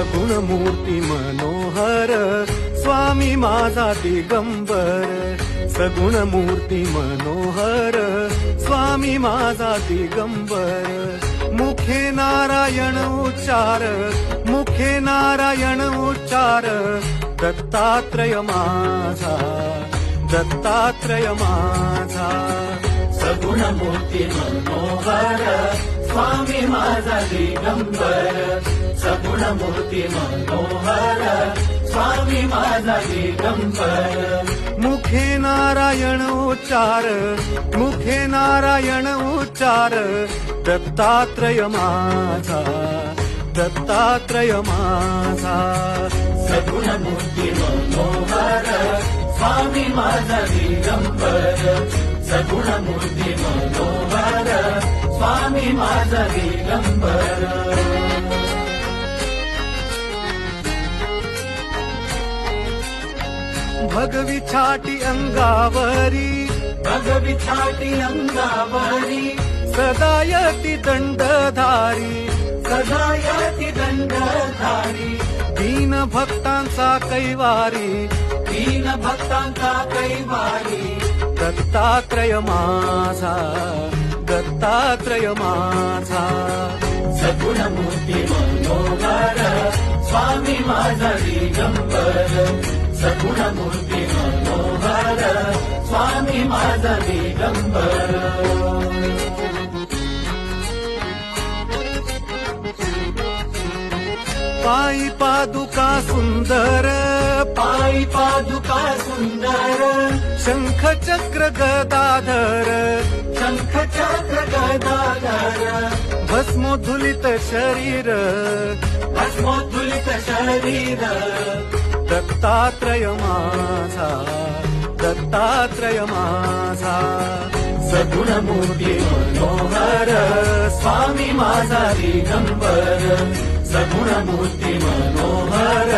सगुण मूर्ती मनोहर स्वामी माझा दिगंबर सगुण मूर्ती मनोहर स्वामी माझा दिगंबर मुखे नारायण उच्चार मुखे नारायण उच्चार दत्तात्रय माझा दत्तात्रय माझा सगुण मूर्ती मनोहर स्वामी माझा दिगंबर सगुण मूर्ती मनोहर स्वामी माझा दिगंबर मुखे नारायण उच्चार मुखे नारायण उच्चार दत्तात्रय माझा दत्तात्रय माझा सगुण मूर्ती मनोहर स्वामी माझा दिगंबर सगुण मूर्ती मनोहर स्वामी माझा दिगंबर भगवी छाटी अंगावरी भगवी छाटी अंगावरी सदायती दंडधारी सदायती दंडधारी दीन भक्तांचा कैवारी दीन भक्तांचा कैवारी दत्तात्रय माझा दत्तात्रय माझा सगुण मूर्ती मनोहर स्वामी माझा दिगंबर सगुण मूर्ती मनोहर स्वामी माझा दिगंबर पायी पादुका सुंदर पायी पादुका सुंदर शंख चक्र गदाधर शंख चक्र गदाधर भस्मोद्धुलित शरीर भस्मोद्धुलित शरीर दत्तात्रय माझा दत्तात्रय माझा सगुण मूर्ती मनोहर स्वामी माझा दिगंबर सगुण मूर्ती मनोहर